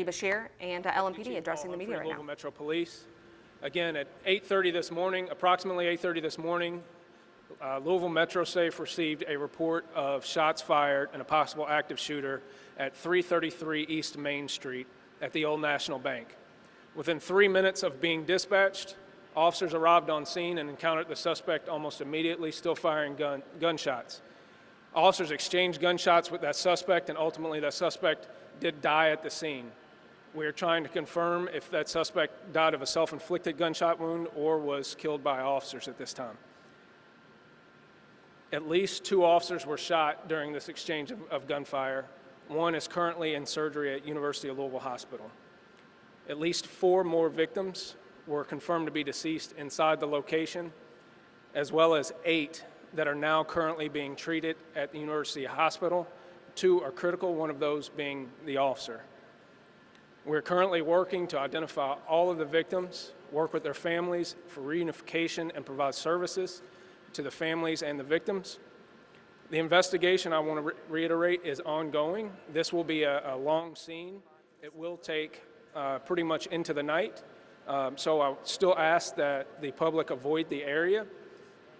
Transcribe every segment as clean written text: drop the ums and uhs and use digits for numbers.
Bashir and LMPD addressing the media right now. Louisville Metro Police. Again, at 8:30 this morning, approximately 8:30 this morning, Louisville Metro Safe received a report of shots fired and a possible active shooter at 333 East Main Street at the Old National Bank. Within 3 minutes of being dispatched, officers arrived on scene and encountered the suspect almost immediately, still firing gunshots. Officers exchanged gunshots with that suspect, and ultimately that suspect did die at the scene. We are trying to confirm if that suspect died of a self-inflicted gunshot wound or was killed by officers at this time. At least 2 officers were shot during this exchange of gunfire. One is currently in surgery at University of Louisville Hospital. At least 4 more victims were confirmed to be deceased inside the location, as well as 8 that are now currently being treated at the University Hospital. 2 are critical, one of those being the officer. We're currently working to identify all of the victims, work with their families for reunification, and provide services to the families and the victims. The investigation, I want to reiterate, is ongoing. This will be a long scene. It will take pretty much into the night. So I still ask that the public avoid the area.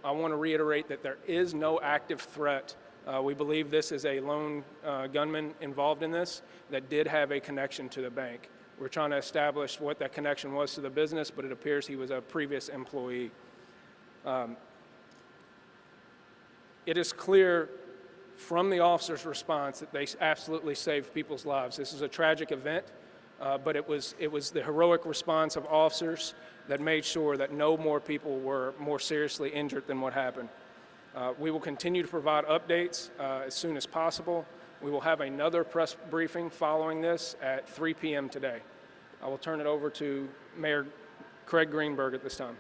I want to reiterate that there is no active threat. We believe this is a lone gunman involved in this that did have a connection to the bank. We're trying to establish what that connection was to the business, but it appears he was a previous employee. It is clear from the officer's response that they absolutely saved people's lives. This is a tragic event, but it was the heroic response of officers that made sure that no more people were more seriously injured than what happened. We will continue to provide updates as soon as possible. We will have another press briefing following this at 3 p.m. today. I will turn it over to Mayor Craig Greenberg at this time.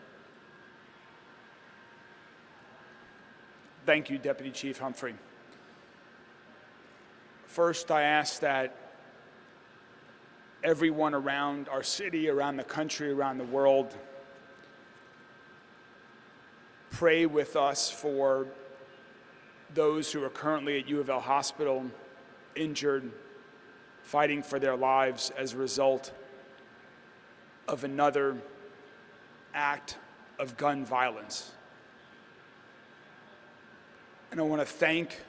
Thank you, Deputy Chief Humphrey. First, I ask that everyone around our city, around the country, around the world, pray with us for those who are currently at U of L Hospital, injured, fighting for their lives as a result of another act of gun violence. And I want to thank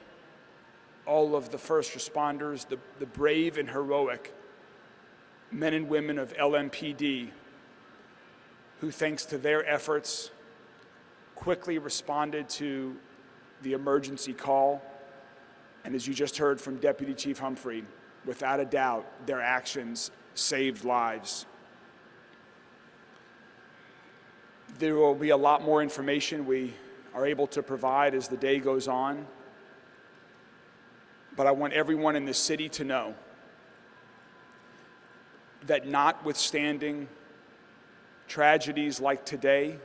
all of the first responders, the brave and heroic men and women of LMPD, who, thanks to their efforts, quickly responded to the emergency call. And as you just heard from Deputy Chief Humphrey, without a doubt, their actions saved lives. There will be a lot more information we are able to provide as the day goes on. But I want everyone in this city to know that notwithstanding tragedies like today,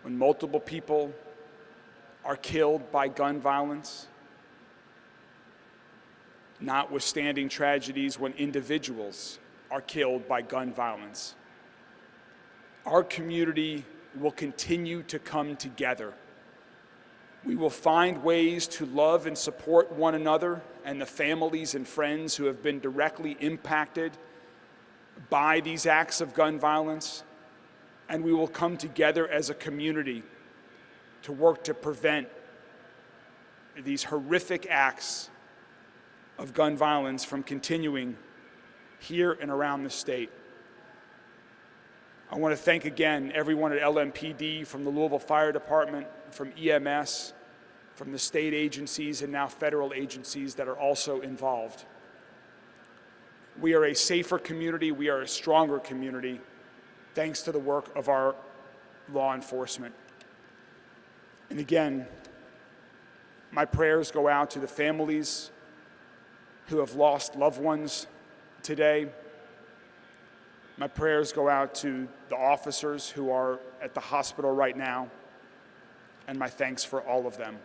when multiple people are killed by gun violence, notwithstanding tragedies when individuals are killed by gun violence, our community will continue to come together. We will find ways to love and support one another and the families and friends who have been directly impacted by these acts of gun violence, and we will come together as a community to work to prevent these horrific acts of gun violence from continuing here and around the state. I want to thank again everyone at LMPD, from the Louisville Fire Department, from EMS, from the state agencies and now federal agencies that are also involved. We are a safer community, we are a stronger community, thanks to the work of our law enforcement. And again, my prayers go out to the families who have lost loved ones today. My prayers go out to the officers who are at the hospital right now, and my thanks for all of them.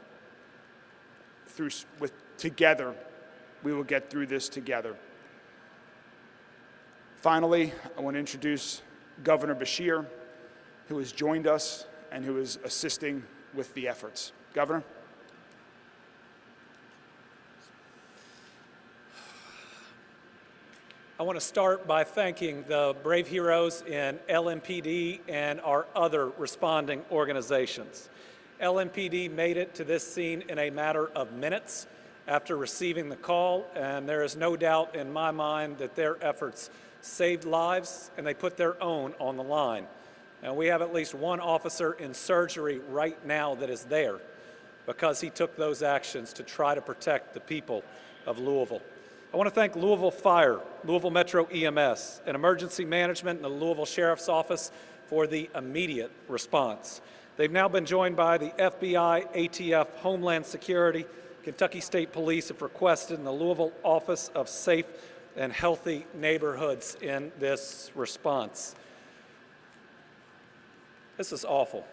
Together, we will get through this together. Finally, I want to introduce Governor Bashir, who has joined us and who is assisting with the efforts. Governor? I want to start by thanking the brave heroes in LMPD and our other responding organizations. LMPD made it to this scene in a matter of minutes after receiving the call, and there is no doubt in my mind that their efforts saved lives and they put their own on the line. And we have at least one officer in surgery right now that is there because he took those actions to try to protect the people of Louisville. I want to thank Louisville Fire, Louisville Metro EMS, and Emergency Management and the Louisville Sheriff's Office for the immediate response. They've now been joined by the FBI, ATF, Homeland Security, Kentucky State Police have requested in the Louisville Office of Safe and Healthy Neighborhoods in this response. This is awful.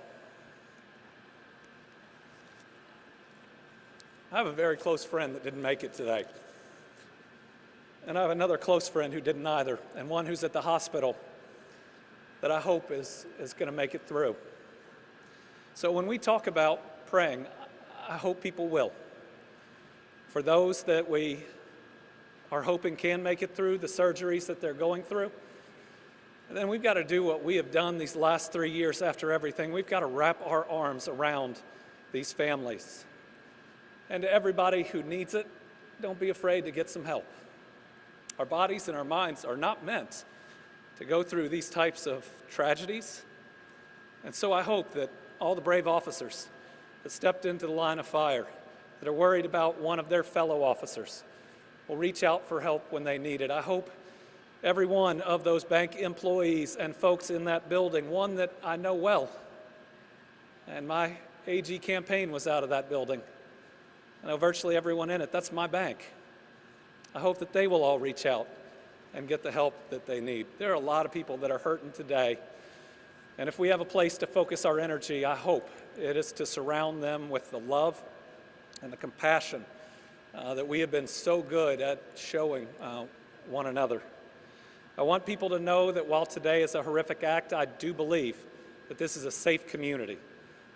I have a very close friend that didn't make it today. And I have another close friend who didn't either, and one who's at the hospital that I hope is going to make it through. So when we talk about praying, I hope people will. For those that we are hoping can make it through the surgeries that they're going through, and then we've got to do what we have done these last 3 years after everything. We've got to wrap our arms around these families. And to everybody who needs it, don't be afraid to get some help. Our bodies and our minds are not meant to go through these types of tragedies. And so I hope that all the brave officers that stepped into the line of fire, that are worried about one of their fellow officers, will reach out for help when they need it. I hope every one of those bank employees and folks in that building, one that I know well, and my AG campaign was out of that building. I know virtually everyone in it. That's my bank. I hope that they will all reach out and get the help that they need. There are a lot of people that are hurting today, and if we have a place to focus our energy, I hope it is to surround them with the love and the compassion that we have been so good at showing one another. I want people to know that while today is a horrific act, I do believe that this is a safe community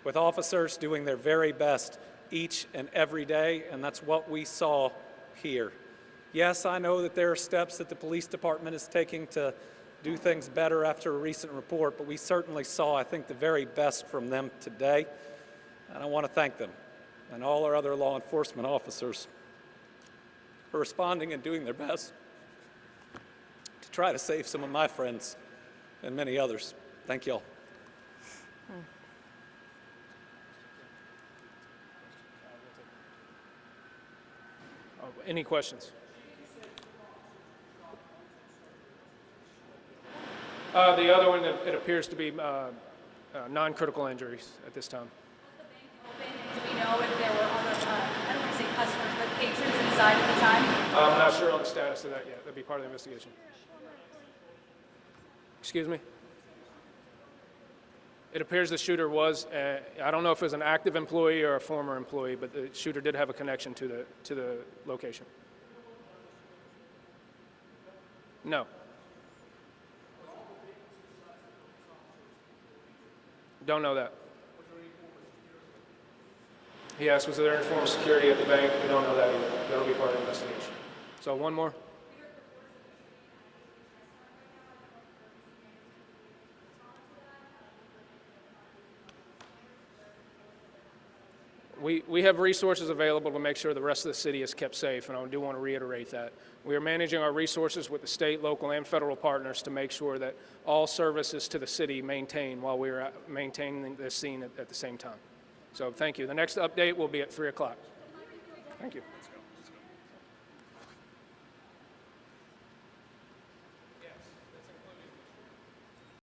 with officers doing their very best each and every day, and that's what we saw here. Yes, I know that there are steps that the police department is taking to do things better after a recent report, but we certainly saw, I think, the very best from them today, and I want to thank them and all our other law enforcement officers for responding and doing their best to try to save some of my friends and many others. Thank you all. Any questions? The other one, it appears to be non-critical injuries at this time. Do we know if there were other, I don't want to say customers, but patrons inside at the time? I'm not sure on the status of that yet. That'd be part of the investigation. Excuse me? It appears the shooter was, I don't know if it was an active employee or a former employee, but the shooter did have a connection to the location. No. Don't know that. He asked, was there any form of security at the bank? We don't know that either. That'll be part of the investigation. So one more. We have resources available to make sure the rest of the city is kept safe, and I do want to reiterate that. We are managing our resources with the state, local, and federal partners to make sure that all services to the city maintain while we are maintaining this scene at the same time. So thank you. The next update will be at 3 o'clock. Thank you.